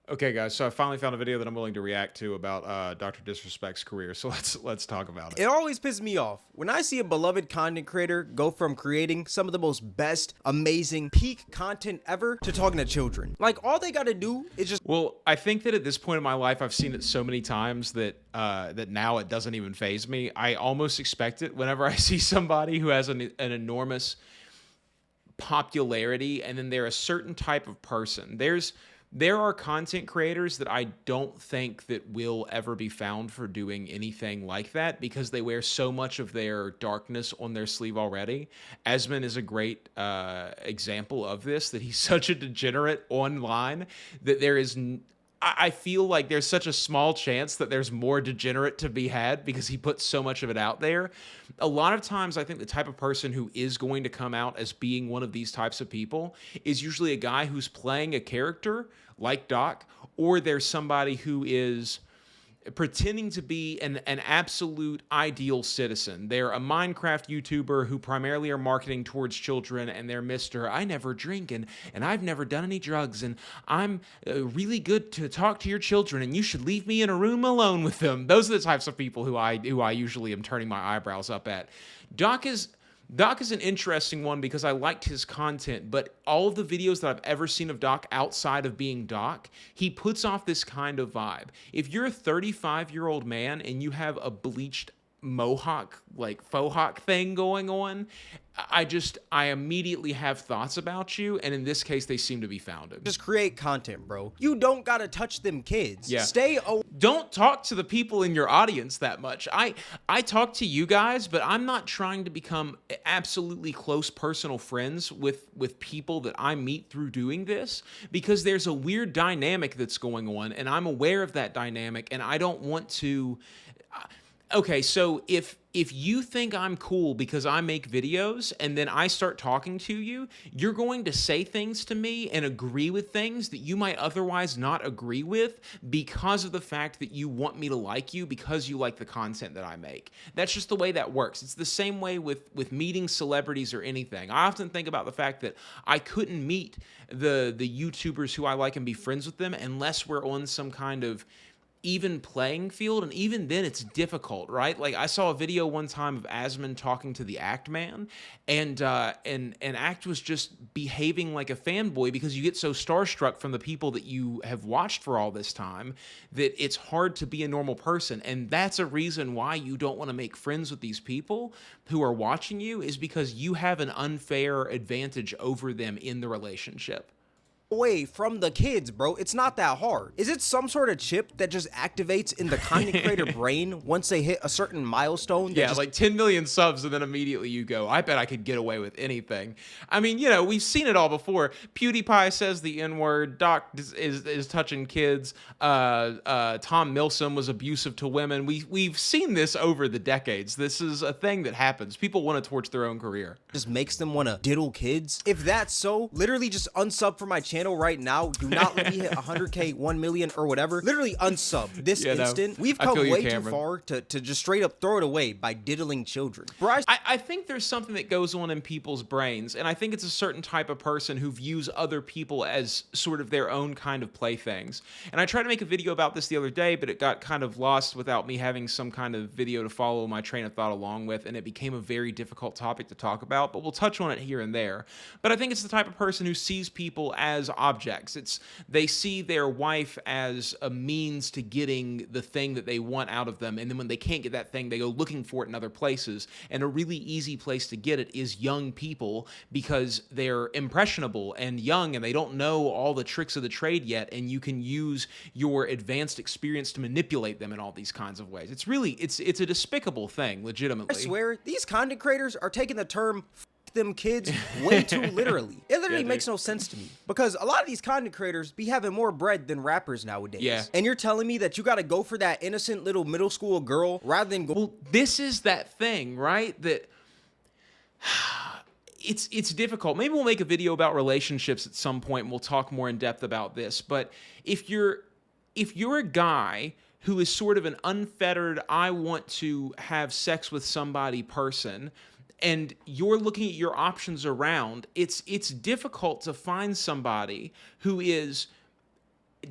Okay, guys. So I finally found a video that I'm willing to react to about Dr. Disrespect's career. So let's talk about it. It always pisses me off when I see a beloved content creator go from creating some of the most best, amazing, peak content ever to talking to children. Like, all they gotta do is just Well, I think that at this point in my life, I've seen it so many times that that now it doesn't even faze me. I almost expect it whenever I see somebody who has an enormous popularity, and then they're a certain type of person. There are content creators that I don't think that will ever be found for doing anything like that because they wear so much of their darkness on their sleeve already. Esmond is a great example of this, that he's such a degenerate online that I feel like there's such a small chance that there's more degenerate to be had because he puts so much of it out there. A lot of times, I think the type of person who is going to come out as being one of these types of people is usually a guy who's playing a character like Doc, or there's somebody who is pretending to be an absolute ideal citizen. They're a Minecraft YouTuber who primarily are marketing towards children, and they're Mr. I never drink and I've never done any drugs, and I'm really good to talk to your children, and you should leave me in a room alone with them. Those are the types of people who I usually am turning my eyebrows up at. Doc is Doc is an interesting one because I liked his content, but all of the videos that I've ever seen of Doc outside of being Doc, he puts off this kind of vibe. If you're a 35-year-old man and you have a bleached mohawk, like faux hawk thing going on, I immediately have thoughts about you, and in this case, they seem to be founded. just create content, bro. You don't gotta touch them kids. Yeah. Stay away. Don't talk to the people in your audience that much. I talk to you guys, but I'm not trying to become absolutely close personal friends with people that I meet through doing this, because there's a weird dynamic that's going on, and I'm aware of that dynamic, and I don't want to. Okay, so if you think I'm cool because I make videos and then I start talking to you, you're going to say things to me and agree with things that you might otherwise not agree with because of the fact that you want me to like you because you like the content that I make. That's just the way that works. It's the same way with meeting celebrities or anything. I often think about the fact that I couldn't meet the YouTubers who I like and be friends with them unless we're on some kind of even playing field, and even then it's difficult, right? Like, I saw a video one time of Asmon talking to the Act Man, and Act was just behaving like a fanboy because you get so starstruck from the people that you have watched for all this time that it's hard to be a normal person. And that's a reason why you don't want to make friends with these people who are watching you, is because you have an unfair advantage over them in the relationship. Away from the kids, bro. It's not that hard. Is it some sort of chip that just activates in the content creator brain once they hit a certain milestone? Yeah, like 10 million subs, and then immediately you go, I bet I could get away with anything. I mean, we've seen it all before. PewDiePie says the N-word. Doc is touching kids. Tom Milsom was abusive to women. We've seen this over the decades. This is a thing that happens. People want to torch their own career. Just makes them want to diddle kids. If that's so, literally just unsub from my channel right now. Do not let me hit 100K, 1 million, or whatever. Literally unsub this instant. We've come way too far to just straight up throw it away by diddling children. Bryce, I think there's something that goes on in people's brains, and I think it's a certain type of person who views other people as sort of their own kind of playthings. And I tried to make a video about this the other day, but it got kind of lost without me having some kind of video to follow my train of thought along with, and it became a very difficult topic to talk about, but we'll touch on it here and there. But I think it's the type of person who sees people as objects. They see their wife as a means to getting the thing that they want out of them, and then when they can't get that thing, they go looking for it in other places. And a really easy place to get it is young people, because they're impressionable and young, and they don't know all the tricks of the trade yet, and you can use your advanced experience to manipulate them in all these kinds of ways. It's a despicable thing, legitimately. I swear, these content creators are taking the term them kids way too literally. It literally makes no sense to me, because a lot of these content creators be having more bread than rappers nowadays. Yeah. And you're telling me that you got to go for that innocent little middle school girl rather than go. Well, this is that thing, right? That it's difficult. Maybe we'll make a video about relationships at some point, and we'll talk more in depth about this. But if you're a guy who is sort of an unfettered, I want to have sex with somebody person, and you're looking at your options around, it's difficult to find somebody who is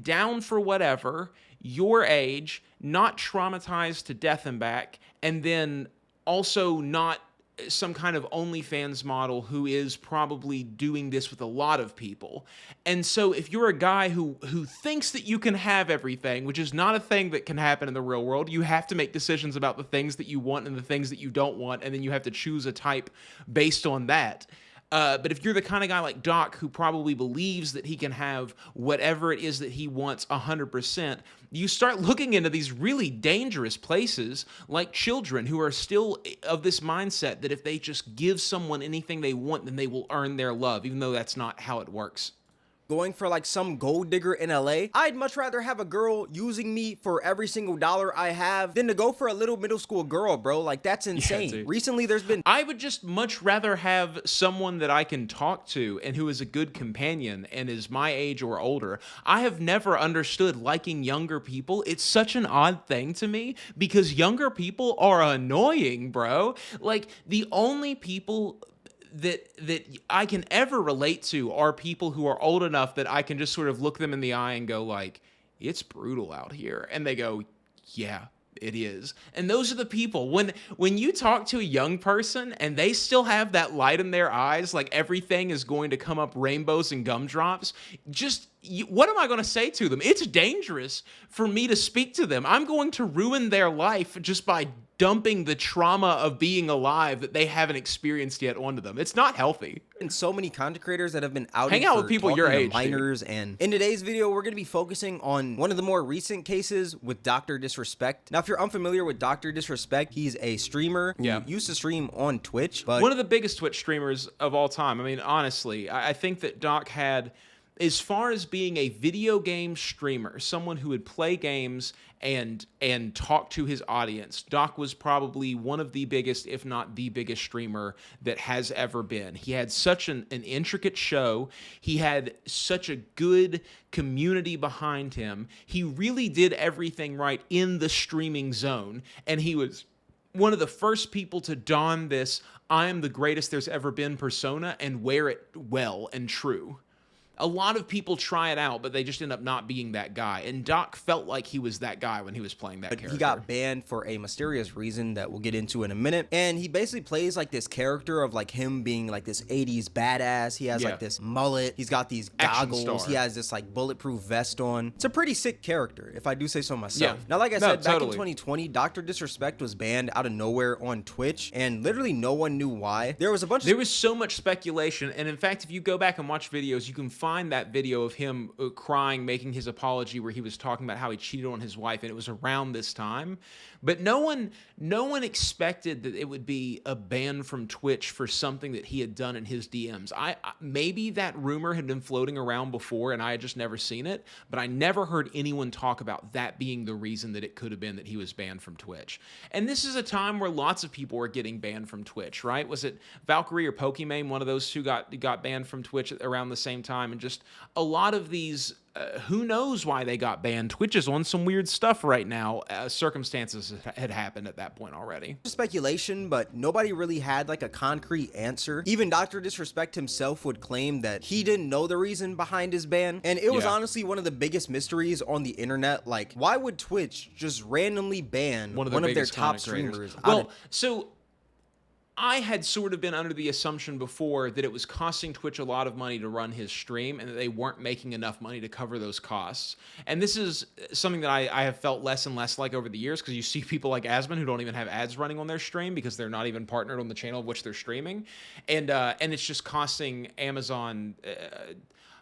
down for whatever, your age, not traumatized to death and back, and then also not some kind of OnlyFans model who is probably doing this with a lot of people. And so if you're a guy who thinks that you can have everything, which is not a thing that can happen in the real world, you have to make decisions about the things that you want and the things that you don't want, and then you have to choose a type based on that. But if you're the kind of guy like Doc who probably believes that he can have whatever it is that he wants 100%, you start looking into these really dangerous places like children who are still of this mindset that if they just give someone anything they want, then they will earn their love, even though that's not how it works. Going for like some gold digger in LA, I'd much rather have a girl using me for every single dollar I have than to go for a little middle school girl, bro. Like, that's insane. Yeah, recently there's been I would just much rather have someone that I can talk to and who is a good companion and is my age or older. I have never understood liking younger people. It's such an odd thing to me because younger people are annoying, bro. Like, the only people that I can ever relate to are people who are old enough that I can just sort of look them in the eye and go like, it's brutal out here. And they go, yeah, it is. And those are the people when you talk to a young person and they still have that light in their eyes, like everything is going to come up rainbows and gumdrops, what am I going to say to them? It's dangerous for me to speak to them. I'm going to ruin their life just by dumping the trauma of being alive that they haven't experienced yet onto them. It's not healthy. And so many content creators that have been out hang out with people your age, minors, and in today's video we're going to be focusing on one of the more recent cases with Dr. Disrespect. Now, if you're unfamiliar with Dr. Disrespect, he's a streamer who used to stream on Twitch, but one of the biggest Twitch streamers of all time. I mean, honestly, I think that Doc had, as far as being a video game streamer, someone who would play games and talk to his audience, Doc was probably one of the biggest, if not the biggest streamer that has ever been. He had such an intricate show. He had such a good community behind him. He really did everything right in the streaming zone, and he was one of the first people to don this I am the greatest there's ever been persona and wear it well and true. A lot of people try it out, but they just end up not being that guy. And Doc felt like he was that guy when he was playing that character. He got banned for a mysterious reason that we'll get into in a minute. And he basically plays like this character of like him being like this 80s badass. He has like this mullet. He's got these goggles. He has this like bulletproof vest on. It's a pretty sick character, if I do say so myself. Now, like I said, back in 2020, Dr. Disrespect was banned out of nowhere on Twitch, and literally no one knew why. There was so much speculation. And in fact, if you go back and watch videos, you can find that video of him crying, making his apology, where he was talking about how he cheated on his wife, and it was around this time. But no one expected that it would be a ban from Twitch for something that he had done in his DMs. Maybe that rumor had been floating around before and I had just never seen it, but I never heard anyone talk about that being the reason that it could have been that he was banned from Twitch. And this is a time where lots of people were getting banned from Twitch, right? Was it Valkyrie or Pokimane, one of those who got banned from Twitch around the same time? And just a lot of these, who knows why they got banned? Twitch is on some weird stuff right now. Circumstances had happened at that point already. Speculation, but nobody really had like a concrete answer. Even Dr. Disrespect himself would claim that he didn't know the reason behind his ban. And it was honestly one of the biggest mysteries on the internet. Like, why would Twitch just randomly ban one of their top streamers? Well, so I had sort of been under the assumption before that it was costing Twitch a lot of money to run his stream and that they weren't making enough money to cover those costs. And this is something that I have felt less and less like over the years, because you see people like Asmon who don't even have ads running on their stream because they're not even partnered on the channel of which they're streaming. And it's just costing Amazon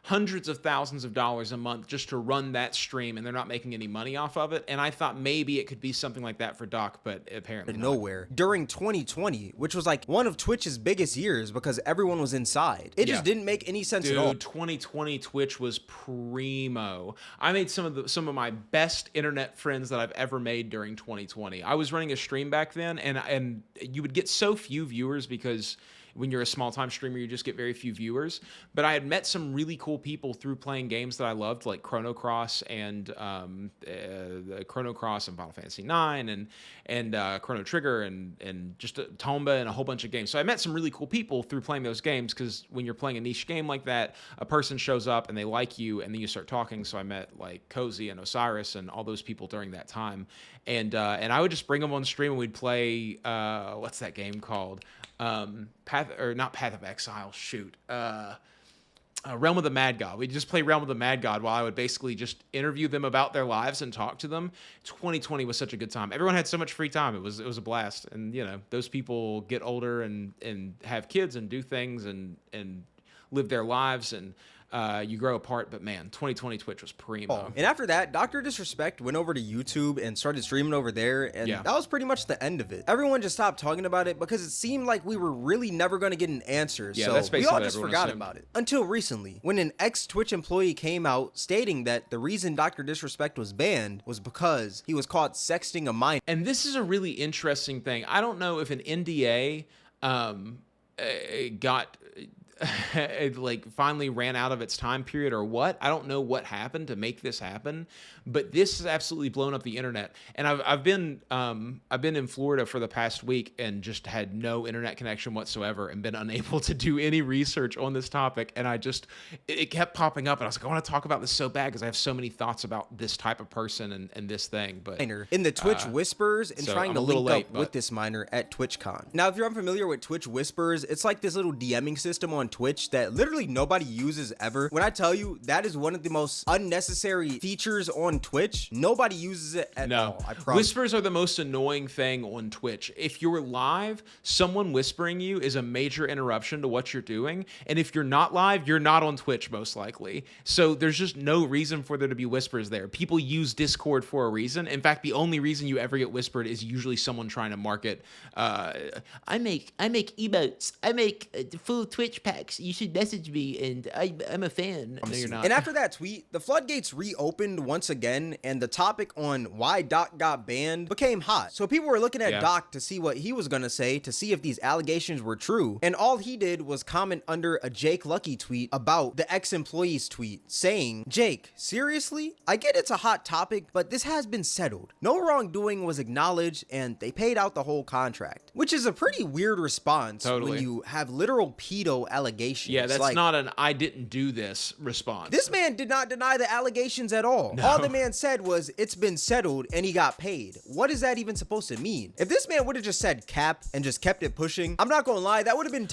hundreds of thousands of dollars a month just to run that stream, and they're not making any money off of it. And I thought maybe it could be something like that for Doc, but apparently nowhere. During 2020, which was like one of Twitch's biggest years because everyone was inside, it just didn't make any sense at all. 2020 Twitch was primo. I made some of my best internet friends that I've ever made during 2020. I was running a stream back then, and you would get so few viewers because when you're a small time streamer, you just get very few viewers. But I had met some really cool people through playing games that I loved, like Chrono Cross and Final Fantasy 9 and Chrono Trigger and just Tomba and a whole bunch of games. So I met some really cool people through playing those games, because when you're playing a niche game like that, a person shows up and they like you, and then you start talking. So I met like Cozy and Osiris and all those people during that time, and I would just bring them on stream and we'd play what's that game called? Not Path of Exile. Shoot. Realm of the Mad God. We'd just play Realm of the Mad God while I would basically just interview them about their lives and talk to them. 2020 was such a good time. Everyone had so much free time. It was a blast. And those people get older and have kids and do things and live their lives, and you grow apart. But man, 2020 Twitch was primo. And after that, Dr. Disrespect went over to YouTube and started streaming over there, and that was pretty much the end of it. Everyone just stopped talking about it because it seemed like we were really never going to get an answer. Yeah, so that's we all just forgot assumed about it. Until recently, when an ex-Twitch employee came out stating that the reason Dr. Disrespect was banned was because he was caught sexting a minor. And this is a really interesting thing. I don't know if an NDA got it like finally ran out of its time period or what. I don't know what happened to make this happen, but this has absolutely blown up the internet. And I've been in Florida for the past week and just had no internet connection whatsoever and been unable to do any research on this topic. And it kept popping up, and I was like, I want to talk about this so bad because I have so many thoughts about this type of person and this thing. But in the Twitch Whispers, and so trying I'm to a little link late, up with this minor at TwitchCon. Now, if you're unfamiliar with Twitch Whispers, it's like this little DMing system on Twitch that literally nobody uses ever. When I tell you that is one of the most unnecessary features on Twitch, nobody uses it at all. I promise. Whispers are the most annoying thing on Twitch. If you're live, someone whispering you is a major interruption to what you're doing. And if you're not live, you're not on Twitch most likely. So there's just no reason for there to be whispers there. People use Discord for a reason. In fact, the only reason you ever get whispered is usually someone trying to market, I make emotes. I make full Twitch packs. You should message me, and I'm a fan. No, you're not. And after that tweet, the floodgates reopened once again, and the topic on why Doc got banned became hot. So people were looking at Doc to see what he was gonna say, to see if these allegations were true. And all he did was comment under a Jake Lucky tweet about the ex-employee's tweet, saying, "Jake, seriously? I get it's a hot topic, but this has been settled. No wrongdoing was acknowledged, and they paid out the whole contract." Which is a pretty weird response when you have literal pedo allegations. Yeah, that's not an "I didn't do this" response. This man did not deny the allegations at all. No. All the man said was, it's been settled and he got paid. What is that even supposed to mean? If this man would have just said cap and just kept it pushing, I'm not gonna lie, that would have been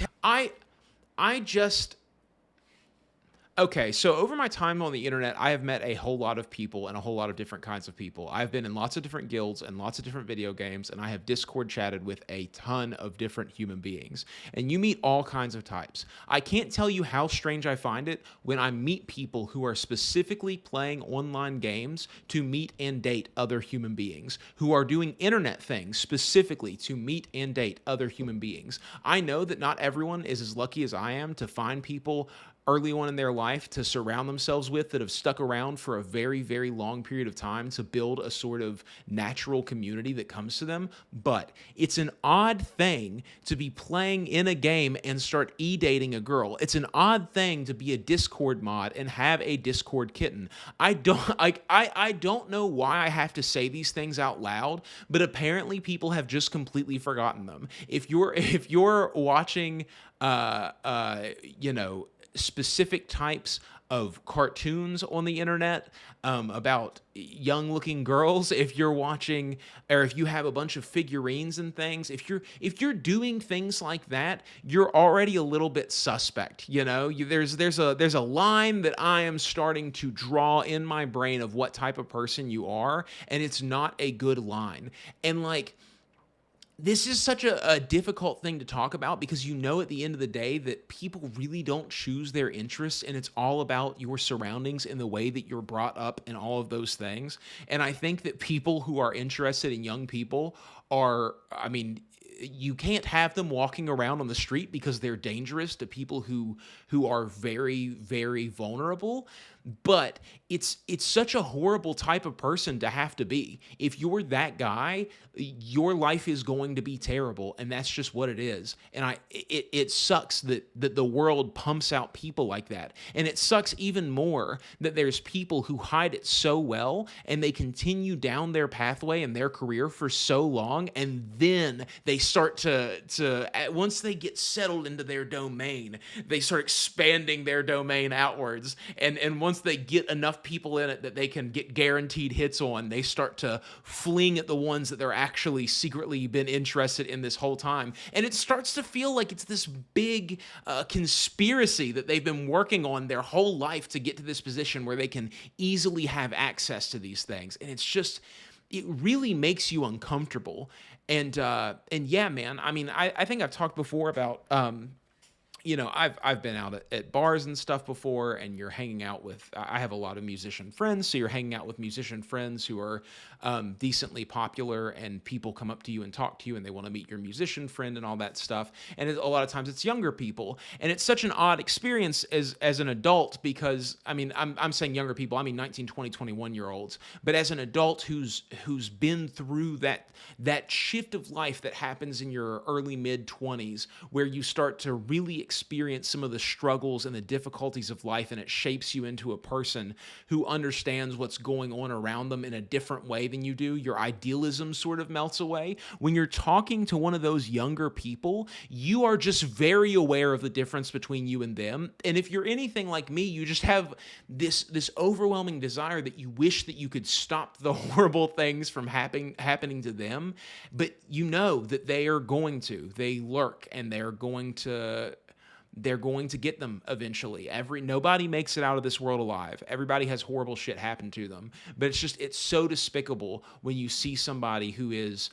Okay, so over my time on the internet, I have met a whole lot of people and a whole lot of different kinds of people. I've been in lots of different guilds and lots of different video games, and I have Discord chatted with a ton of different human beings. And you meet all kinds of types. I can't tell you how strange I find it when I meet people who are specifically playing online games to meet and date other human beings, who are doing internet things specifically to meet and date other human beings. I know that not everyone is as lucky as I am to find people early on in their life to surround themselves with that have stuck around for a very, very long period of time to build a sort of natural community that comes to them. But it's an odd thing to be playing in a game and start e-dating a girl. It's an odd thing to be a Discord mod and have a Discord kitten. I don't know why I have to say these things out loud, but apparently people have just completely forgotten them. If you're watching specific types of cartoons on the internet about young looking girls, if you're watching, or if you have a bunch of figurines and things, if you're doing things like that, you're already a little bit suspect. There's a line that I am starting to draw in my brain of what type of person you are, and it's not a good line. And this is such a difficult thing to talk about because at the end of the day that people really don't choose their interests, and it's all about your surroundings and the way that you're brought up and all of those things. And I think that people who are interested in young people you can't have them walking around on the street because they're dangerous to people who are very, very vulnerable. But it's such a horrible type of person to have to be. If you're that guy, your life is going to be terrible, and that's just what it is. And it sucks that the world pumps out people like that. And it sucks even more that there's people who hide it so well, and they continue down their pathway in their career for so long, and then they start to once they get settled into their domain, they start expanding their domain outwards. And once they get enough people in it that they can get guaranteed hits on, they start to fling at the ones that they're actually secretly been interested in this whole time. And it starts to feel like it's this big conspiracy that they've been working on their whole life to get to this position where they can easily have access to these things. And it's just, it really makes you uncomfortable. And yeah, man, I mean, I think I've talked before about, I've been out at bars and stuff before, and you're hanging out with, I have a lot of musician friends, so you're hanging out with musician friends who are decently popular, and people come up to you and talk to you, and they want to meet your musician friend and all that stuff. And a lot of times it's younger people, and it's such an odd experience as an adult, because, I mean, I'm saying younger people, I mean 19, 20, 21-year-olds, but as an adult who's been through that shift of life that happens in your early mid-20s, where you start to really experience some of the struggles and the difficulties of life, and it shapes you into a person who understands what's going on around them in a different way than you do. Your idealism sort of melts away. When you're talking to one of those younger people, you are just very aware of the difference between you and them. And if you're anything like me, you just have this overwhelming desire that you wish that you could stop the horrible things from happening to them. But you know that they are going to. They lurk, and they're going to get them eventually. Nobody makes it out of this world alive. Everybody has horrible shit happen to them. But it's so despicable when you see somebody who is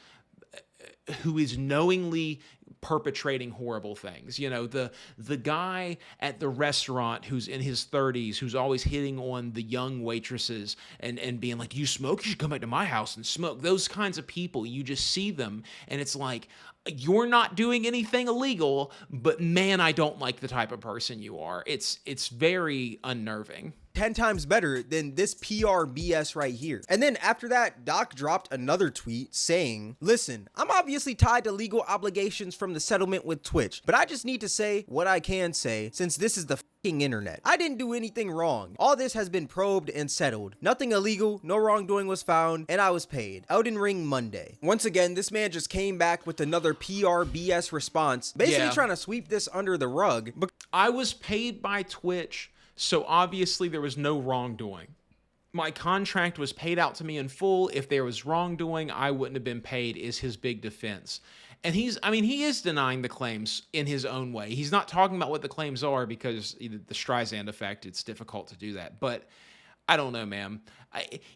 knowingly perpetrating horrible things. You know, the guy at the restaurant who's in his 30s, who's always hitting on the young waitresses and being like, "You smoke? You should come back to my house and smoke." Those kinds of people, you just see them, and it's like, you're not doing anything illegal, but man, I don't like the type of person you are. It's very unnerving. 10 times better than this PR BS right here. And then after that, Doc dropped another tweet saying, "Listen, I'm obviously tied to legal obligations from the settlement with Twitch, but I just need to say what I can say since this is the fucking internet. I didn't do anything wrong. All this has been probed and settled. Nothing illegal, no wrongdoing was found, and I was paid. Elden Ring Monday." Once again, this man just came back with another PR BS response, basically trying to sweep this under the rug. I was paid by Twitch, so obviously there was no wrongdoing. My contract was paid out to me in full. If there was wrongdoing, I wouldn't have been paid, is his big defense. And he is denying the claims in his own way. He's not talking about what the claims are because the Streisand effect, it's difficult to do that. But I don't know, man.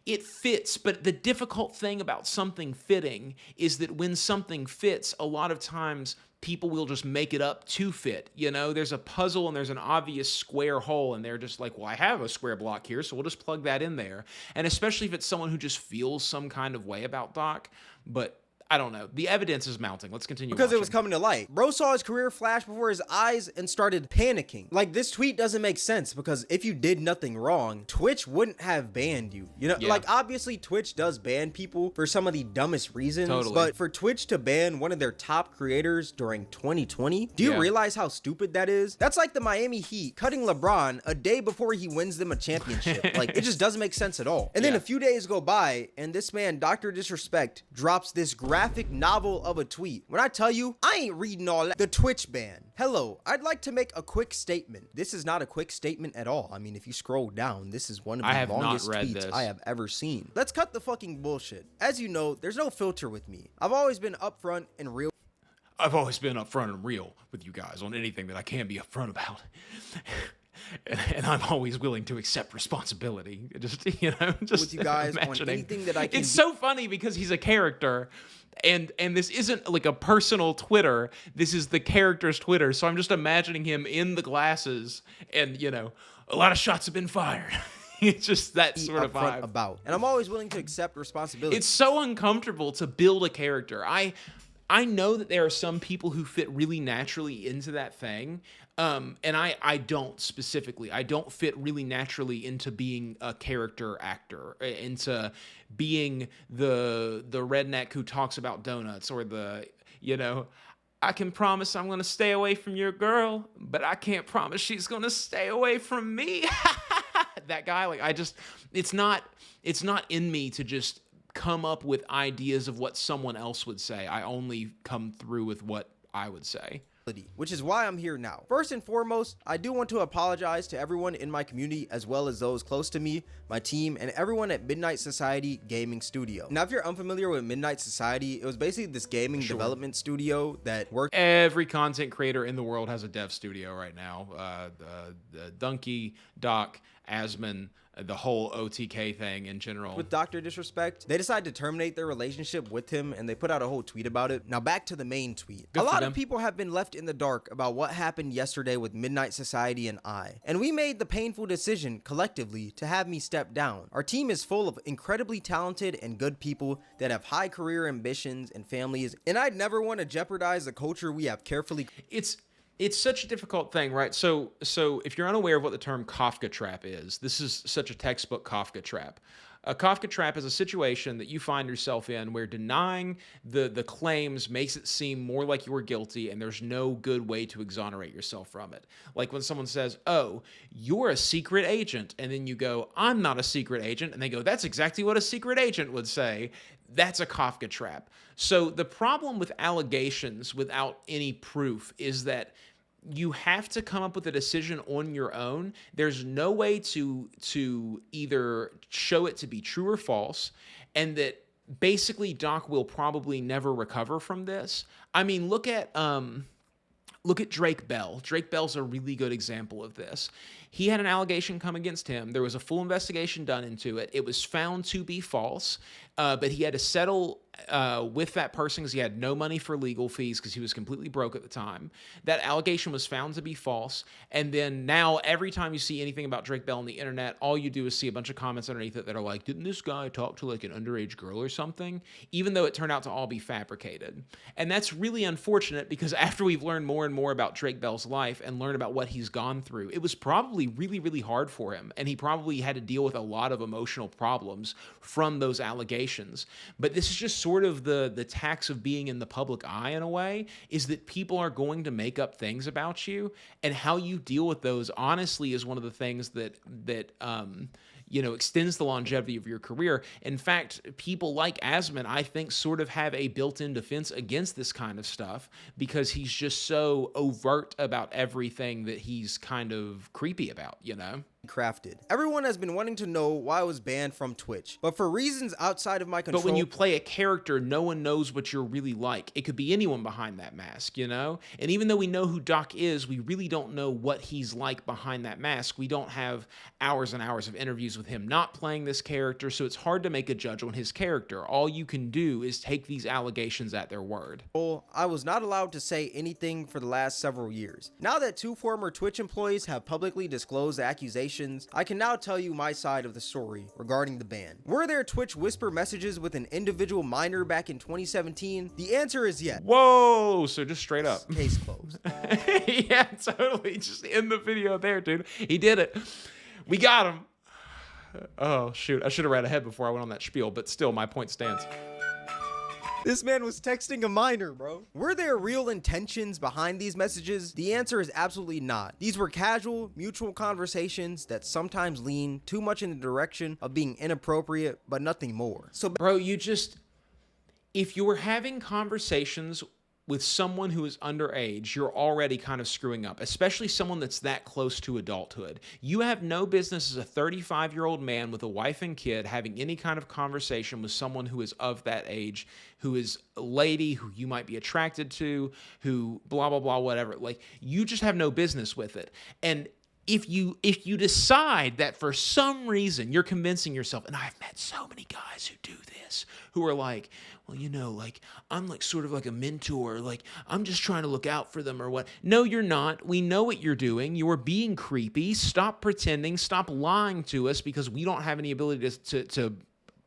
It fits, but the difficult thing about something fitting is that when something fits, a lot of times people will just make it up to fit. You know, there's a puzzle and there's an obvious square hole, and they're just like, well, I have a square block here, so we'll just plug that in there. And especially if it's someone who just feels some kind of way about Doc. But I don't know. The evidence is mounting. Let's continue because watching. It was coming to light. Bro saw his career flash before his eyes and started panicking. Like, this tweet doesn't make sense, because if you did nothing wrong, Twitch wouldn't have banned you. You know, like, obviously Twitch does ban people for some of the dumbest reasons. Totally. But for Twitch to ban one of their top creators during 2020, do you realize how stupid that is? That's like the Miami Heat cutting LeBron a day before he wins them a championship. Like, it just doesn't make sense at all. And then a few days go by, and this man, Dr. Disrespect, drops this graphic novel of a tweet. When I tell you, I ain't reading all that. The Twitch ban. "Hello, I'd like to make a quick statement." This is not a quick statement at all. I mean, if you scroll down, this is one of the longest tweets I have ever seen. Let's cut the fucking bullshit. As you know, there's no filter with me. I've always been upfront and real. I've always been upfront and real with you guys on anything that I can be upfront about. And I'm always willing to accept responsibility. Just with you guys on anything that I can. It's so funny because he's a character, and this isn't like a personal Twitter. This is the character's Twitter. So I'm just imagining him in the glasses, and a lot of shots have been fired. It's just that sort of vibe. And I'm always willing to accept responsibility. It's so uncomfortable to build a character. I know that there are some people who fit really naturally into that thing. And I don't specifically. I don't fit really naturally into being a character actor, into being the redneck who talks about donuts, or the, you know, I can promise I'm going to stay away from your girl, but I can't promise she's going to stay away from me. That guy, like, it's not in me to just come up with ideas of what someone else would say. I only come through with what I would say. Which is why I'm here now. First and foremost, I do want to apologize to everyone in my community, as well as those close to me, my team, and everyone at Midnight Society Gaming Studio. Now, if you're unfamiliar with Midnight Society, it was basically this gaming development studio that worked. Every content creator in the world has a dev studio right now. Dunkey, Doc, Asman, the whole OTK thing in general. With Dr. Disrespect, they decided to terminate their relationship with him, and they put out a whole tweet about it. Now back to the main tweet. A lot of people have been left in the dark about what happened yesterday with Midnight Society and I, and we made the painful decision collectively to have me step down. Our team is full of incredibly talented and good people that have high career ambitions and families, and I'd never want to jeopardize the culture we have carefully. It's such a difficult thing, right? So if you're unaware of what the term Kafka trap is, this is such a textbook Kafka trap. A Kafka trap is a situation that you find yourself in where denying the claims makes it seem more like you were guilty, and there's no good way to exonerate yourself from it. Like when someone says, oh, you're a secret agent, and then you go, I'm not a secret agent, and they go, that's exactly what a secret agent would say. That's a Kafka trap. So the problem with allegations without any proof is that you have to come up with a decision on your own. There's no way to either show it to be true or false, and that basically Doc will probably never recover from this. I mean, look at Drake Bell. Drake Bell's a really good example of this. He had an allegation come against him. There was a full investigation done into it. It was found to be false, but he had to settle with that person because he had no money for legal fees because he was completely broke at the time. That allegation was found to be false, and then now every time you see anything about Drake Bell on the internet, all you do is see a bunch of comments underneath it that are like, didn't this guy talk to like an underage girl or something? Even though it turned out to all be fabricated. And that's really unfortunate because after we've learned more and more about Drake Bell's life and learned about what he's gone through, it was probably really, really hard for him, and he probably had to deal with a lot of emotional problems from those allegations. But this is just sort of the tax of being in the public eye in a way, is that people are going to make up things about you, and how you deal with those honestly is one of the things that extends the longevity of your career. In fact, people like Asman, I think, sort of have a built-in defense against this kind of stuff because he's just so overt about everything that he's kind of creepy about, you know? Crafted. Everyone has been wanting to know why I was banned from Twitch, but for reasons outside of my control. But when you play a character, no one knows what you're really like. It could be anyone behind that mask, you know? And even though we know who Doc is, we really don't know what he's like behind that mask. We don't have hours and hours of interviews with him not playing this character, so it's hard to make a judge on his character. All you can do is take these allegations at their word. I was not allowed to say anything for the last several years. Now that 2 former Twitch employees have publicly disclosed the accusations, I can now tell you my side of the story regarding the ban. Were there Twitch whisper messages with an individual minor back in 2017? The answer is yes. Whoa, so just straight up. Case closed. Yeah, totally. Just in the video there, dude. He did it. We got him. Oh, shoot. I should have read ahead before I went on that spiel, but still, my point stands. This man was texting a minor, bro. Were there real intentions behind these messages? The answer is absolutely not. These were casual, mutual conversations that sometimes lean too much in the direction of being inappropriate, but nothing more. So, bro, if you were having conversations with someone who is underage, you're already kind of screwing up, especially someone that's that close to adulthood. You have no business as a 35-year-old man with a wife and kid having any kind of conversation with someone who is of that age, who is a lady who you might be attracted to, who blah, blah, blah, whatever. Like, you just have no business with it. And if you decide that for some reason you're convincing yourself, and I've met so many guys who do this, who are like, well, like, I'm like sort of like a mentor, like I'm just trying to look out for them or what. No, you're not. We know what you're doing. You are being creepy. Stop pretending. Stop lying to us because we don't have any ability to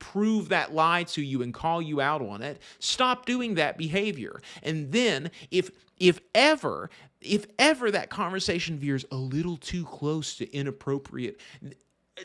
prove that lie to you and call you out on it, stop doing that behavior. And then if ever that conversation veers a little too close to inappropriate,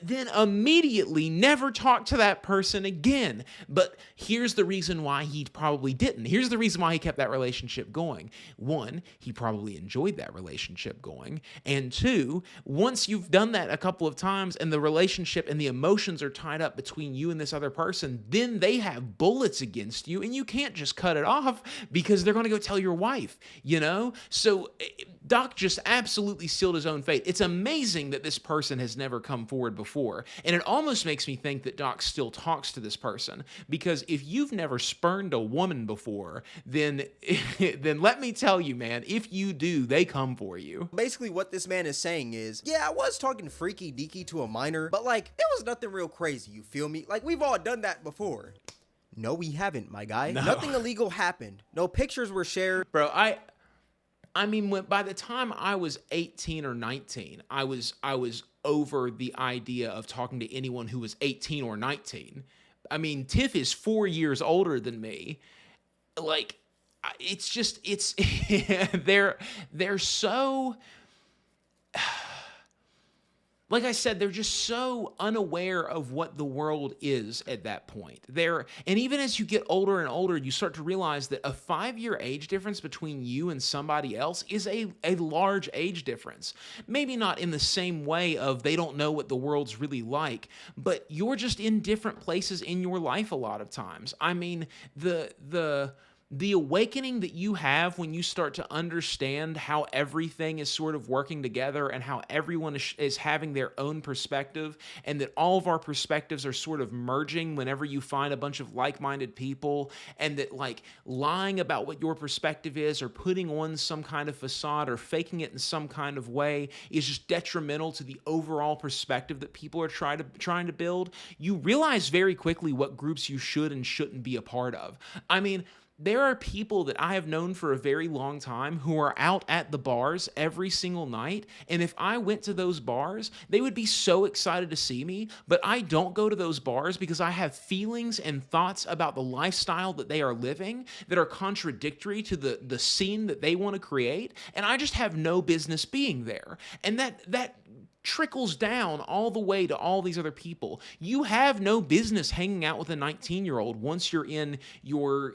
then immediately never talk to that person again. But here's the reason why he probably didn't. Here's the reason why he kept that relationship going. One, he probably enjoyed that relationship going. And two, once you've done that a couple of times and the relationship and the emotions are tied up between you and this other person, then they have bullets against you and you can't just cut it off because they're going to go tell your wife, you know? So Doc just absolutely sealed his own fate. It's amazing that this person has never come forward before. And it almost makes me think that Doc still talks to this person, because if you've never spurned a woman before, then let me tell you, man, if you do, they come for you. Basically what this man is saying is, yeah, I was talking freaky deaky to a minor, but like, it was nothing real crazy, you feel me? Like, we've all done that before. No, we haven't, my guy. No. Nothing illegal happened. No pictures were shared. Bro, I mean, by the time I was 18 or 19, I was over the idea of talking to anyone who was 18 or 19. I mean, Tiff is 4 years older than me. Like, it's just, they're so, like I said, they're just so unaware of what the world is at that point. And even as you get older and older, you start to realize that a 5-year age difference between you and somebody else is a large age difference. Maybe not in the same way of they don't know what the world's really like, but you're just in different places in your life a lot of times. I mean, the awakening that you have when you start to understand how everything is sort of working together and how everyone is having their own perspective, and that all of our perspectives are sort of merging whenever you find a bunch of like-minded people, and that like lying about what your perspective is or putting on some kind of facade or faking it in some kind of way is just detrimental to the overall perspective that people are trying to build. You realize very quickly what groups you should and shouldn't be a part of. I mean, there are people that I have known for a very long time who are out at the bars every single night, and if I went to those bars, they would be so excited to see me, but I don't go to those bars because I have feelings and thoughts about the lifestyle that they are living that are contradictory to the scene that they want to create, and I just have no business being there. And that trickles down all the way to all these other people. You have no business hanging out with a 19-year-old once you're in your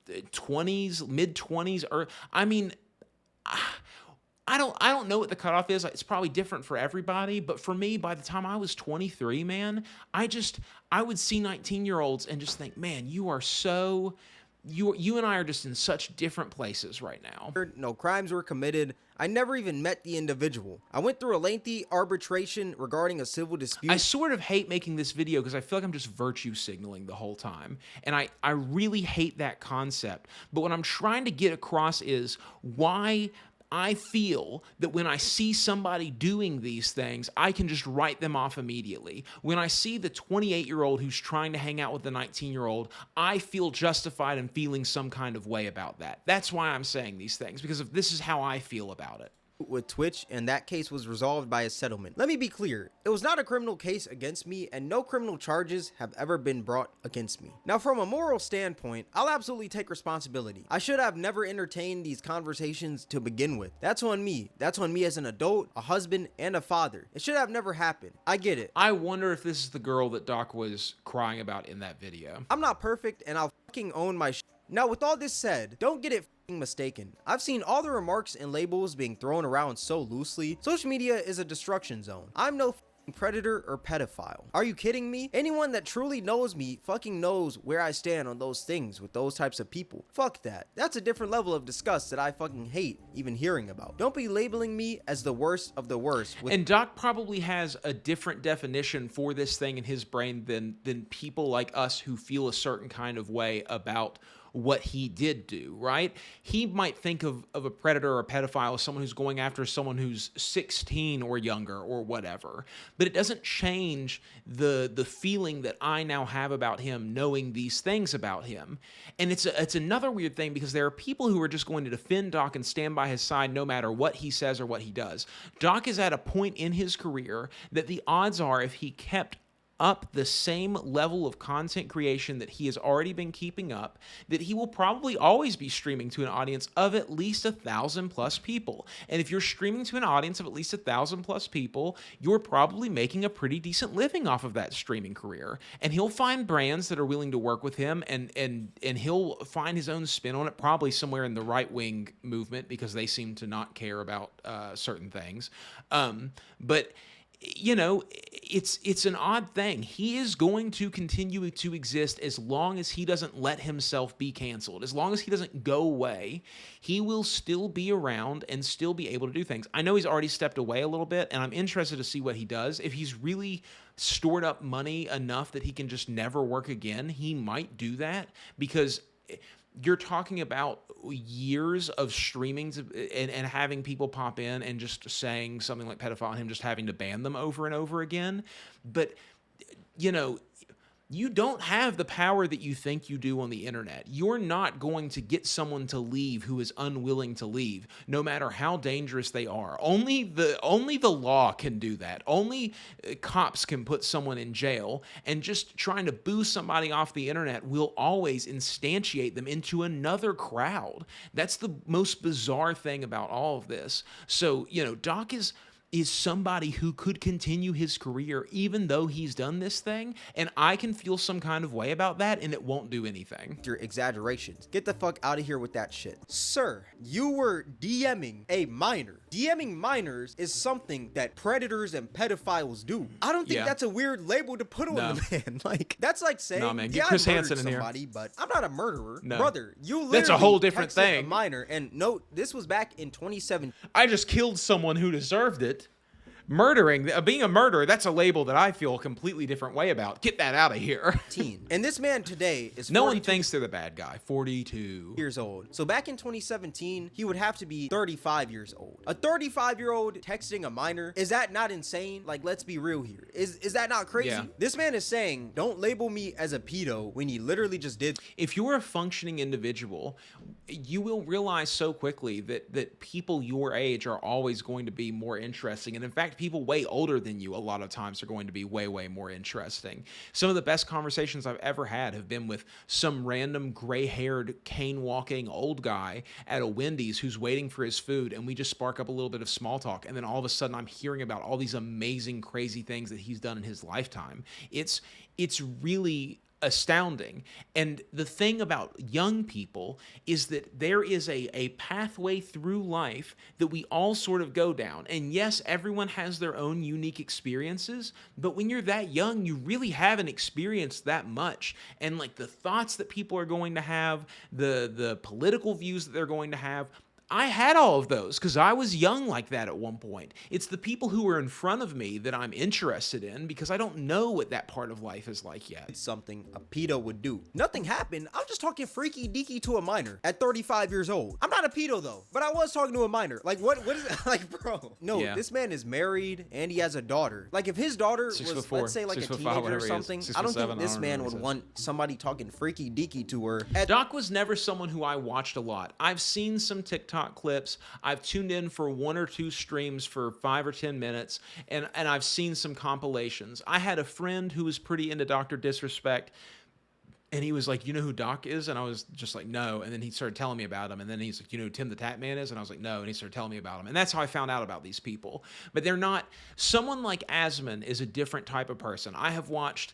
20s, mid-20s, or I mean, I don't know what the cutoff is. It's probably different for everybody, but for me, by the time I was 23, man, I would see 19-year-olds and just think, man, you are so you and I are just in such different places right now. No crimes were committed. I never even met the individual. I went through a lengthy arbitration regarding a civil dispute. I sort of hate making this video because I feel like I'm just virtue signaling the whole time. And I really hate that concept. But what I'm trying to get across is why I feel that when I see somebody doing these things, I can just write them off immediately. When I see the 28-year-old who's trying to hang out with the 19-year-old, I feel justified in feeling some kind of way about that. That's why I'm saying these things, because this is how I feel about it. With Twitch, and that case was resolved by a settlement. Let me be clear, it was not a criminal case against me, and no criminal charges have ever been brought against me. Now, from a moral standpoint, I'll absolutely take responsibility. I should have never entertained these conversations to begin with. That's on me. That's on me as an adult, a husband, and a father. It should have never happened. I get it. I wonder if this is the girl that Doc was crying about in that video. I'm not perfect, and I'll fucking own my shit. Now, with all this said, don't get it mistaken. I've seen all the remarks and labels being thrown around so loosely. Social media is a destruction zone. I'm no predator or pedophile. Are you kidding me? Anyone that truly knows me fucking knows where I stand on those things with those types of people. Fuck that. That's a different level of disgust that I fucking hate even hearing about. Don't be labeling me as the worst of the worst. And Doc probably has a different definition for this thing in his brain than people like us who feel a certain kind of way about what he did do, right? He might think of a predator or a pedophile as someone who's going after someone who's 16 or younger or whatever. But it doesn't change the feeling that I now have about him knowing these things about him. And it's another weird thing because there are people who are just going to defend Doc and stand by his side no matter what he says or what he does. Doc is at a point in his career that the odds are if he kept up the same level of content creation that he has already been keeping up, that he will probably always be streaming to an audience of at least 1,000 plus people. And if you're streaming to an audience of at least 1,000 plus people, you're probably making a pretty decent living off of that streaming career. And he'll find brands that are willing to work with him, and he'll find his own spin on it, probably somewhere in the right-wing movement, because they seem to not care about certain things. But you know, it's an odd thing. He is going to continue to exist as long as he doesn't let himself be canceled. As long as he doesn't go away, he will still be around and still be able to do things. I know he's already stepped away a little bit, and I'm interested to see what he does. If he's really stored up money enough that he can just never work again, he might do that, because you're talking about years of streaming and having people pop in and just saying something like pedophile and him just having to ban them over and over again. But, you know, you don't have the power that you think you do on the internet. You're not going to get someone to leave who is unwilling to leave, no matter how dangerous they are. Only the law can do that. Only cops can put someone in jail, and just trying to boo somebody off the internet will always instantiate them into another crowd. That's the most bizarre thing about all of this. So, you know, Doc is somebody who could continue his career even though he's done this thing, and I can feel some kind of way about that, and it won't do anything. Your exaggerations. Get the fuck out of here with that shit. Sir, you were DMing a minor. DMing minors is something that predators and pedophiles do. I don't think that's a weird label to put on the man. Like, that's like saying, no, man, get Chris Hansen in somebody, here. But I'm not a murderer. No. Brother, you literally that's a whole different thing. A minor, and note, this was back in 2017. I just killed someone who deserved it. Murdering, being a murderer, that's a label that I feel a completely different way about. Get that out of here. And this man today is no one thinks they're the bad guy. 42 years old. So back in 2017, he would have to be 35 years old. A 35-year-old texting a minor, is that not insane? Like, let's be real here. Is that not crazy? Yeah. This man is saying, don't label me as a pedo, when he literally just did. If you're a functioning individual, you will realize so quickly that people your age are always going to be more interesting. And in fact, people way older than you a lot of times are going to be way, way more interesting. Some of the best conversations I've ever had have been with some random gray-haired, cane-walking old guy at a Wendy's who's waiting for his food, and we just spark up a little bit of small talk, and then all of a sudden I'm hearing about all these amazing, crazy things that he's done in his lifetime. It's really astounding. And the thing about young people is that there is a pathway through life that we all sort of go down. And yes, everyone has their own unique experiences, but when you're that young, you really haven't experienced that much. And like the thoughts that people are going to have, the political views that they're going to have, I had all of those because I was young like that at one point. It's the people who are in front of me that I'm interested in because I don't know what that part of life is like yet. It's something a pedo would do. Nothing happened. I'm just talking freaky deaky to a minor at 35 years old. I'm not a pedo though, but I was talking to a minor. Like what is it? Like, bro? No, this man is married and he has a daughter. Like if his daughter was, let's say, like a teenager or something, I don't think this man would want somebody talking freaky deaky to her. Doc was never someone who I watched a lot. I've seen some TikTok clips. I've tuned in for 1 or 2 streams for 5 or 10 minutes, and I've seen some compilations. I had a friend who was pretty into Dr. Disrespect, and he was like, you know who Doc is? And I was just like, no. And then he started telling me about him. And then he's like, you know who Tim the Tap Man is? And I was like, no. And he started telling me about him. And that's how I found out about these people. But they're not, someone like Asman is a different type of person. I have watched,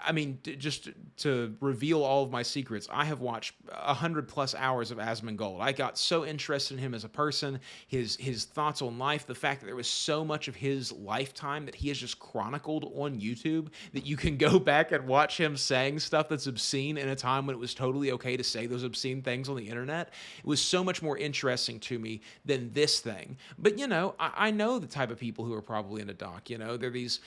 I mean, just to reveal all of my secrets, I have watched 100+ hours of Asmongold. I got so interested in him as a person, his thoughts on life, the fact that there was so much of his lifetime that he has just chronicled on YouTube that you can go back and watch him saying stuff that's obscene in a time when it was totally okay to say those obscene things on the internet. It was so much more interesting to me than this thing. But, you know, I know the type of people who are probably into Doc. You know, they're these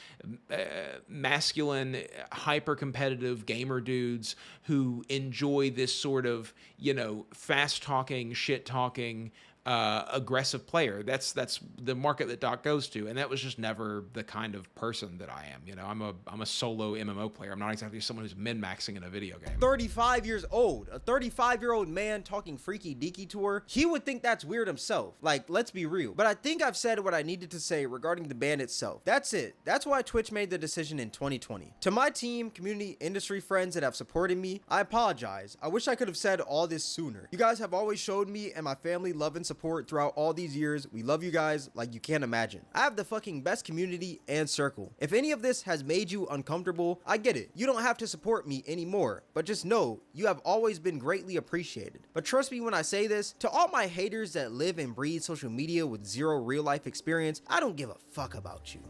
masculine, hyper-competitive gamer dudes who enjoy this sort of, you know, fast-talking, shit-talking, aggressive player. That's the market that Doc goes to, and that was just never the kind of person that I am. You know, I'm a solo MMO player. I'm not exactly someone who's min-maxing in a video game. 35 years old, a 35-year-old man talking freaky deaky to her. He would think that's weird himself. Like, let's be real. But I think I've said what I needed to say regarding the ban itself. That's it. That's why Twitch made the decision in 2020. To my team, community, industry friends that have supported me, I apologize. I wish I could have said all this sooner. You guys have always showed me and my family love and support throughout all these years. We love you guys like you can't imagine. I have the fucking best community and circle. If any of this has made you uncomfortable, I get it. You don't have to support me anymore, but just know you have always been greatly appreciated. But trust me when I say this, to all my haters that live and breathe social media with zero real life experience, I don't give a fuck about you.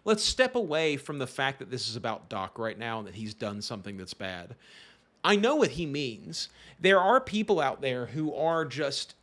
Let's step away from the fact that this is about Doc right now and that he's done something that's bad. I know what he means. There are people out there who are just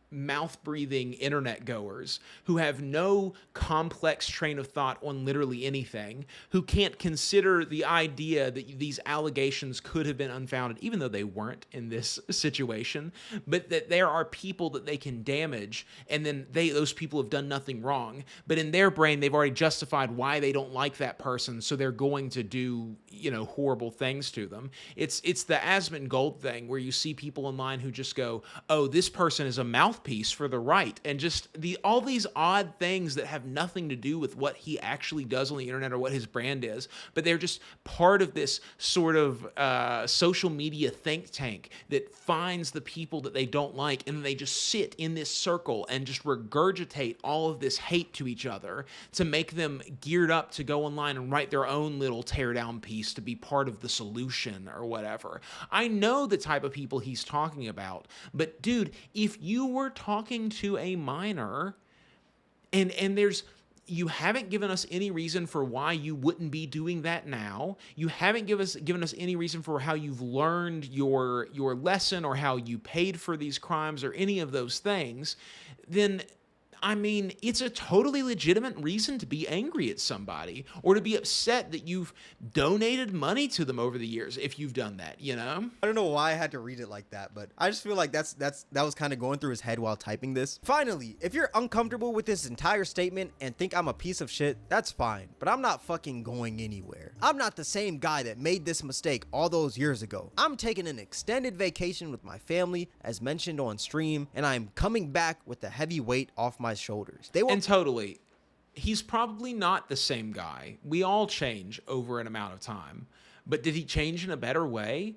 mouth-breathing internet goers who have no complex train of thought on literally anything, who can't consider the idea that these allegations could have been unfounded, even though they weren't in this situation, but that there are people that they can damage, and then those people have done nothing wrong, but in their brain they've already justified why they don't like that person, so they're going to do, you know, horrible things to them. It's the Asmongold Gold thing where you see people online who just go, oh, this person is a mouthpiece for the right, and just all these odd things that have nothing to do with what he actually does on the internet or what his brand is, but they're just part of this sort of social media think tank that finds the people that they don't like, and they just sit in this circle and just regurgitate all of this hate to each other to make them geared up to go online and write their own little teardown piece to be part of the solution or whatever. I know the type of people he's talking about, but dude, if you were talking to a minor and you haven't given us any reason for why you wouldn't be doing that now. You haven't given us any reason for how you've learned your lesson or how you paid for these crimes or any of those things. Then, I mean, it's a totally legitimate reason to be angry at somebody or to be upset that you've donated money to them over the years if you've done that, you know? I don't know why I had to read it like that, but I just feel like that was kind of going through his head while typing this. Finally, if you're uncomfortable with this entire statement and think I'm a piece of shit, that's fine, but I'm not fucking going anywhere. I'm not the same guy that made this mistake all those years ago. I'm taking an extended vacation with my family, as mentioned on stream, and I'm coming back with the heavy weight off my shoulders. And totally, he's probably not the same guy. We all change over an amount of time, but did he change in a better way?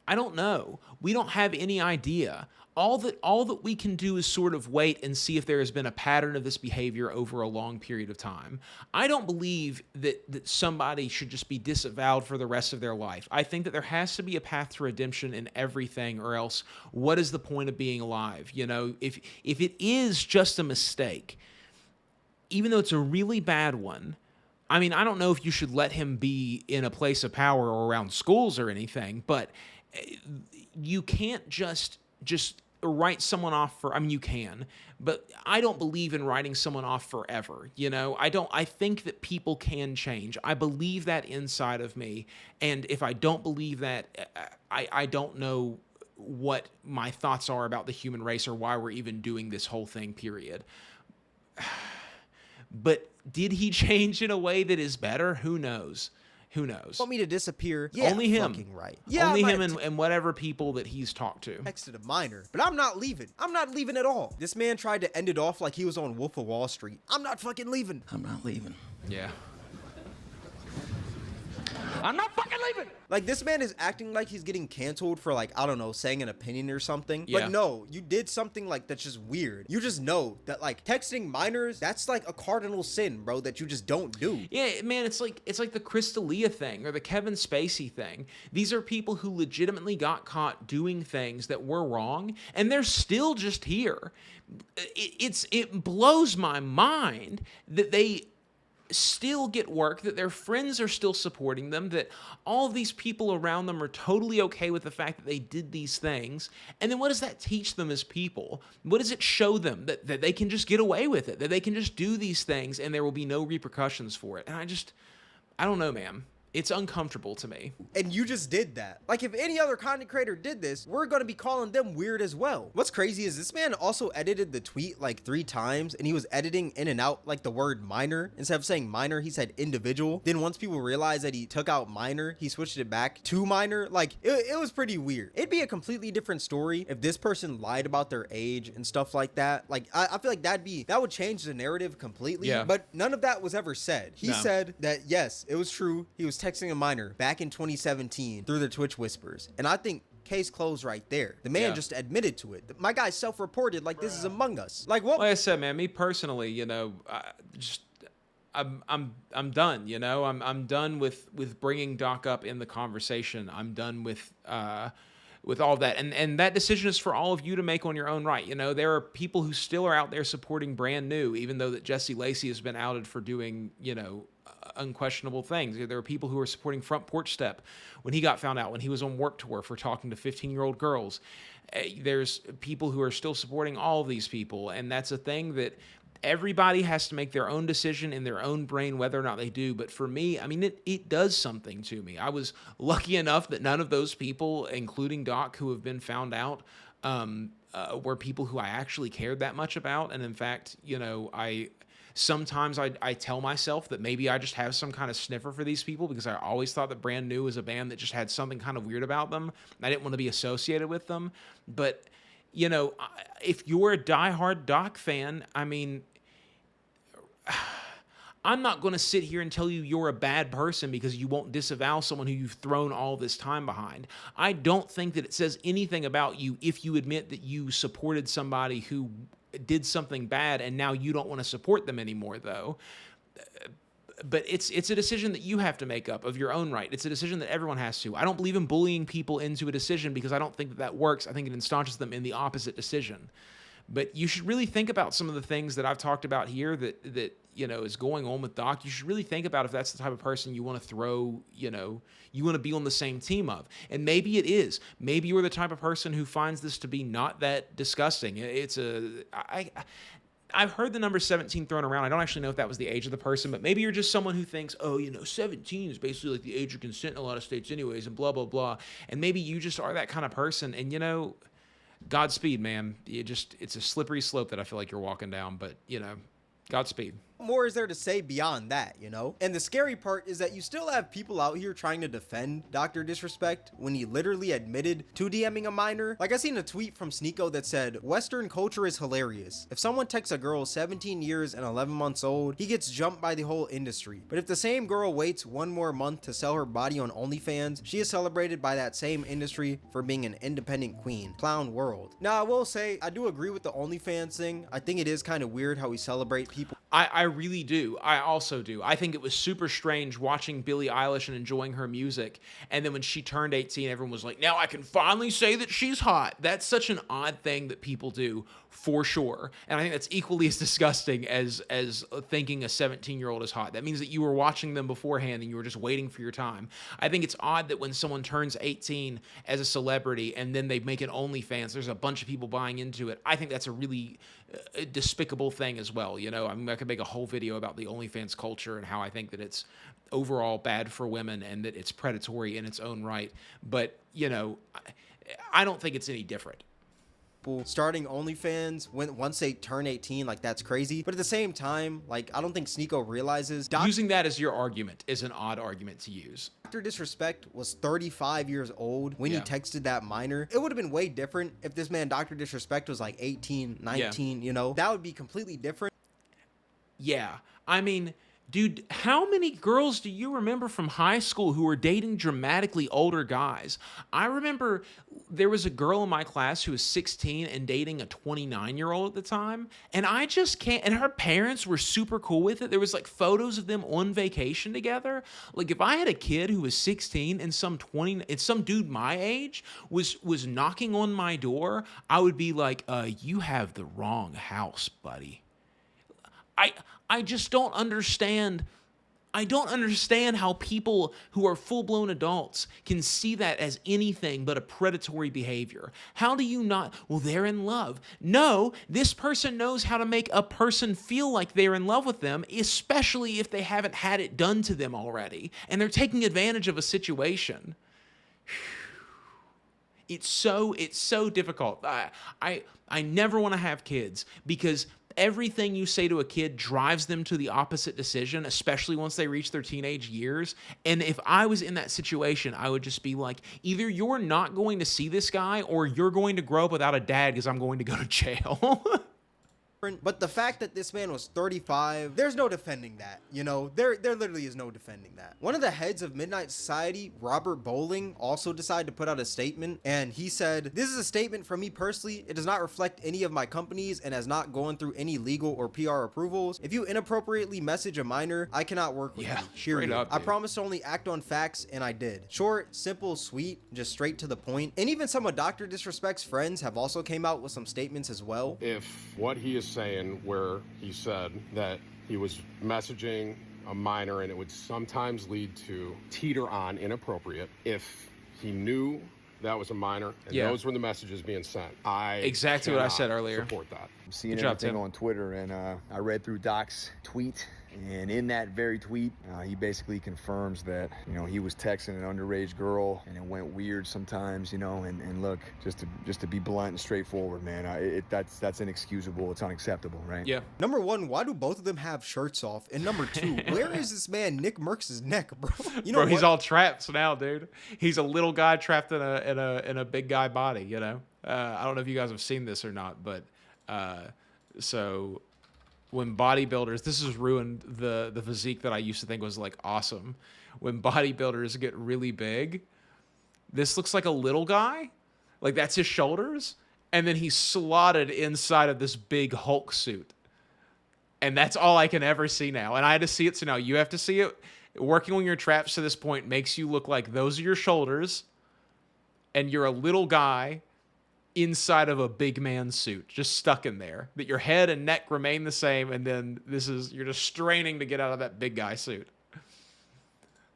I don't know. We don't have any idea. All that we can do is sort of wait and see if there has been a pattern of this behavior over a long period of time. I don't believe that somebody should just be disavowed for the rest of their life. I think that there has to be a path to redemption in everything, or else what is the point of being alive? You know, if it is just a mistake, even though it's a really bad one, I mean, I don't know if you should let him be in a place of power or around schools or anything, but you can't just write someone off for, I mean, you can, but I don't believe in writing someone off forever. You know, I think that people can change. I believe that inside of me. And if I don't believe that, I don't know what my thoughts are about the human race or why we're even doing this whole thing, period. But did he change in a way that is better? Who knows? Who knows? Want me to disappear? Yeah, only him. Fucking right. Yeah, only him and whatever people that he's talked to. Texted a minor, but I'm not leaving. I'm not leaving at all. This man tried to end it off like he was on Wolf of Wall Street. I'm not fucking leaving. I'm not leaving. Yeah. I'm not fucking leaving. Like, this man is acting like he's getting canceled for, like, I don't know, saying an opinion or something. Yeah. But no, you did something, like, that's just weird. You just know that, like, texting minors, that's, like, a cardinal sin, bro, that you just don't do. Yeah, man, it's like the Crystalia thing or the Kevin Spacey thing. These are people who legitimately got caught doing things that were wrong, and they're still just here. It blows my mind that they still get work, that their friends are still supporting them, that all of these people around them are totally okay with the fact that they did these things. And then what does that teach them as people? What does it show them? That they can just get away with it, that they can just do these things and there will be no repercussions for it. And I don't know, man. It's uncomfortable to me. And you just did that. Like, if any other content creator did this, we're gonna be calling them weird as well. What's crazy is this man also edited the tweet like 3 times, and he was editing in and out like the word minor. Instead of saying minor, he said individual. Then once people realized that he took out minor, he switched it back to minor. Like, it was pretty weird. It'd be a completely different story if this person lied about their age and stuff like that. Like, I feel like that would change the narrative completely. Yeah. But none of that was ever said. He said that yes, it was true. He was texting a minor back in 2017 through the Twitch whispers. And I think case closed right there. The man just admitted to it. My guy self-reported like this is Among Us. Like, what? Like I said, man, me personally, you know, I'm done. You know, I'm done with bringing Doc up in the conversation. I'm done with all of that, and that decision is for all of you to make on your own right. You know, there are people who still are out there supporting Brand New, even though that Jesse Lacey has been outed for doing, you know, unquestionable things. There are people who are supporting Front Porch Step when he got found out when he was on Warped Tour for talking to 15-year-old girls. There's people who are still supporting all of these people, and that's a thing that everybody has to make their own decision in their own brain whether or not they do. But for me, I mean, it does something to me. I was lucky enough that none of those people, including Doc, who have been found out, were people who I actually cared that much about. And in fact, you know, sometimes I tell myself that maybe I just have some kind of sniffer for these people because I always thought that Brand New was a band that just had something kind of weird about them. I didn't want to be associated with them. But, you know, if you're a diehard Doc fan, I mean, I'm not going to sit here and tell you you're a bad person because you won't disavow someone who you've thrown all this time behind. I don't think that it says anything about you if you admit that you supported somebody who did something bad and now you don't want to support them anymore, though. But it's a decision that you have to make up of your own right. It's a decision that everyone has to. I don't believe in bullying people into a decision because I don't think that works. I think it ensconces them in the opposite decision. But you should really think about some of the things that I've talked about here that you know is going on with Doc. You should really think about if that's the type of person you want to throw, you know, you want to be on the same team of. And maybe it is. Maybe you're the type of person who finds this to be not that disgusting. I've heard the number 17 thrown around. I don't actually know if that was the age of the person, but maybe you're just someone who thinks, oh, you know, 17 is basically like the age of consent in a lot of states anyways, and blah, blah, blah. And maybe you just are that kind of person. And, you know, Godspeed, man. It's a slippery slope that I feel like you're walking down, but, you know, Godspeed. What more is there to say beyond that, you know? And the scary part is that you still have people out here trying to defend Dr. Disrespect when he literally admitted to DMing a minor. Like, I seen a tweet from Sneeko that said, Western culture is hilarious. If someone texts a girl 17 years and 11 months old, he gets jumped by the whole industry. But if the same girl waits 1 more month to sell her body on OnlyFans, she is celebrated by that same industry for being an independent queen. Clown world. Now, I will say, I do agree with the OnlyFans thing. I think it is kind of weird how we celebrate people. I really do. I also do. I think it was super strange watching Billie Eilish and enjoying her music. And then when she turned 18, everyone was like, now I can finally say that she's hot. That's such an odd thing that people do, for sure. And I think that's equally as disgusting as thinking a 17-year-old is hot. That means that you were watching them beforehand and you were just waiting for your time. I think it's odd that when someone turns 18 as a celebrity and then they make an OnlyFans, there's a bunch of people buying into it. I think that's a really despicable thing as well. You know, I mean, I could make a whole video about the OnlyFans culture and how I think that it's overall bad for women and that it's predatory in its own right. But, you know, I don't think it's any different. Starting OnlyFans once they turn 18, like, that's crazy. But at the same time, like, I don't think Sneeko realizes using that as your argument is an odd argument to use. Dr. Disrespect was 35 years old when he texted that minor. It would have been way different if this man Dr. Disrespect was like 18, 19, you know. That would be completely different. Yeah, I mean, dude, how many girls do you remember from high school who were dating dramatically older guys? I remember there was a girl in my class who was 16 and dating a 29-year-old at the time, and I just can't, and her parents were super cool with it. There was like photos of them on vacation together. Like, if I had a kid who was 16 and some dude my age was knocking on my door, I would be like, you have the wrong house, buddy. I just don't understand. I don't understand how people who are full-blown adults can see that as anything but a predatory behavior. How do you not? Well, they're in love. No, this person knows how to make a person feel like they're in love with them, especially if they haven't had it done to them already, and they're taking advantage of a situation. It's so difficult. I never want to have kids because everything you say to a kid drives them to the opposite decision, especially once they reach their teenage years. And if I was in that situation, I would just be like, either you're not going to see this guy or you're going to grow up without a dad because I'm going to go to jail. But the fact that this man was 35, there's no defending that. You know, there literally is no defending that. One of the heads of Midnight Society, Robert Bowling, also decided to put out a statement, and he said, "This is a statement from me personally. It does not reflect any of my companies and has not gone through any legal or PR approvals. If you inappropriately message a minor, I cannot work with you. Straight up, I promise to only act on facts, and I did." Short, simple, sweet, just straight to the point. And even some of Dr. Disrespect's friends have also came out with some statements as well. If what he is saying, where he said that he was messaging a minor and it would sometimes lead to teeter on inappropriate, if he knew that was a minor and those were the messages being sent, exactly what I said earlier. Support that. I'm seeing everything on Twitter, and I read through Doc's tweet. And in that very tweet, he basically confirms that, you know, he was texting an underage girl and it went weird sometimes, you know, and look, just to be blunt and straightforward, man, that's inexcusable. It's unacceptable, right? Yeah. Number one, why do both of them have shirts off? And number two, where is this man Nick Merckx's neck, bro? You know, bro, he's all trapped now, dude. He's a little guy trapped in a big guy body, you know? I don't know if you guys have seen this or not, but so when bodybuilders, this has ruined the physique that I used to think was like awesome. When bodybuilders get really big, this looks like a little guy, like that's his shoulders, and then he's slotted inside of this big Hulk suit. And that's all I can ever see now. And I had to see it, so now you have to see it. Working on your traps to this point makes you look like those are your shoulders, and you're a little guy inside of a big man suit, just stuck in there, that your head and neck remain the same, and then you're just straining to get out of that big guy suit.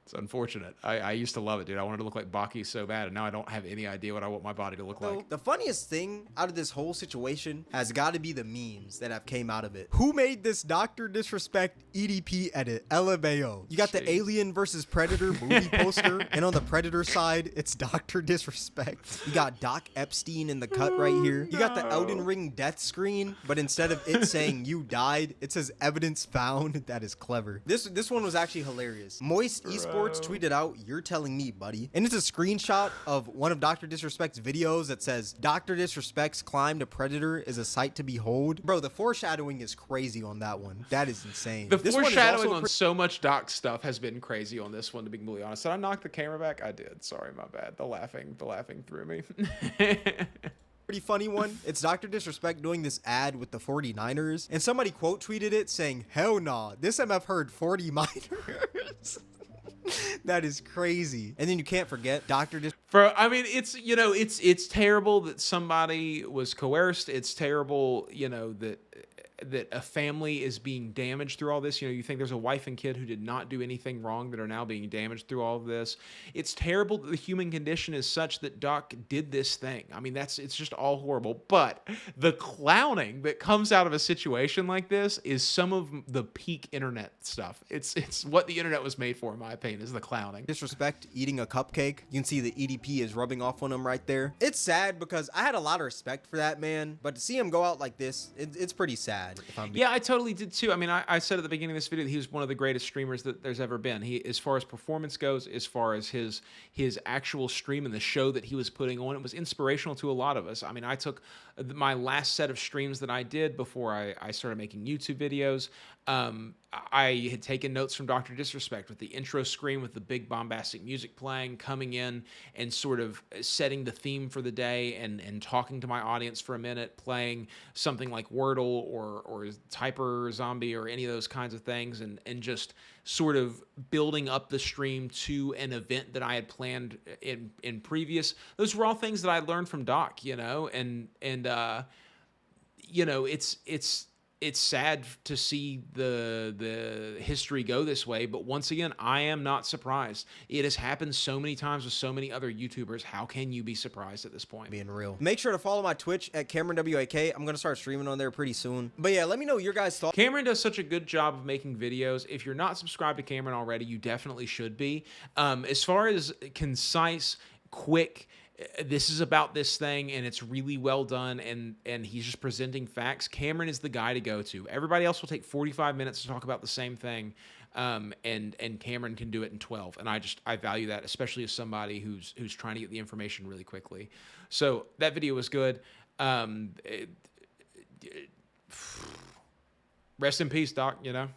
It's unfortunate. I used to love it, dude. I wanted to look like Baki so bad, and now I don't have any idea what I want my body to look like. The funniest thing out of this whole situation has got to be the memes that have came out of it. Who made this Dr. Disrespect EDP edit? LMAO. You got the Alien versus Predator movie poster, and on the Predator side, it's Dr. Disrespect. You got Doc Epstein in the cut right here. You got the Elden Ring death screen, but instead of it saying you died, it says evidence found. That is clever. This one was actually hilarious. Moist Esports tweeted out, "You're telling me, buddy." And it's a screenshot of one of Dr. Disrespect's videos that says, "Dr. Disrespect's climb to Predator is a sight to behold." Bro, the foreshadowing is crazy on that one. That is insane. The foreshadowing on so much Doc stuff has been crazy on this one, to be completely honest. Did I knock the camera back? I did. Sorry, my bad. The laughing threw me. Pretty funny one. It's Dr. Disrespect doing this ad with the 49ers, and somebody quote tweeted it saying, "Hell nah, this MF heard 40 minors." That is crazy. And then you can't forget Dr. I mean, it's, you know, it's terrible that somebody was coerced. It's terrible, you know, that a family is being damaged through all this. You know, you think there's a wife and kid who did not do anything wrong that are now being damaged through all of this. It's terrible that the human condition is such that Doc did this thing. I mean, it's just all horrible. But the clowning that comes out of a situation like this is some of the peak internet stuff. It's what the internet was made for, in my opinion, is the clowning. Disrespect eating a cupcake. You can see the EDP is rubbing off on him right there. It's sad because I had a lot of respect for that man, but to see him go out like this, it's pretty sad. Yeah, I totally did too. I mean, I said at the beginning of this video that he was one of the greatest streamers that there's ever been. He, as far as performance goes, as far as his actual stream and the show that he was putting on, it was inspirational to a lot of us. I mean, I took my last set of streams that I did before I started making YouTube videos. I had taken notes from Dr. Disrespect with the intro screen with the big bombastic music playing, coming in and sort of setting the theme for the day and talking to my audience for a minute, playing something like Wordle or Typer Zombie or any of those kinds of things, and just sort of building up the stream to an event that I had planned in previous. Those were all things that I learned from Doc, you know, and you know, it's it's sad to see the history go this way, but once again, I am not surprised. It has happened so many times with so many other YouTubers. How can you be surprised at this point? Being real. Make sure to follow my Twitch at CameronWAK. I'm gonna start streaming on there pretty soon. But yeah, let me know your guys' thoughts. Cameron does such a good job of making videos. If you're not subscribed to Cameron already, you definitely should be. As far as concise, quick, this is about this thing and it's really well done, and he's just presenting facts. Cameron is the guy to go to. Everybody else will take 45 minutes to talk about the same thing, and Cameron can do it in 12, and I value that, especially as somebody who's trying to get the information really quickly. So that video was good. Rest in peace, Doc, you know.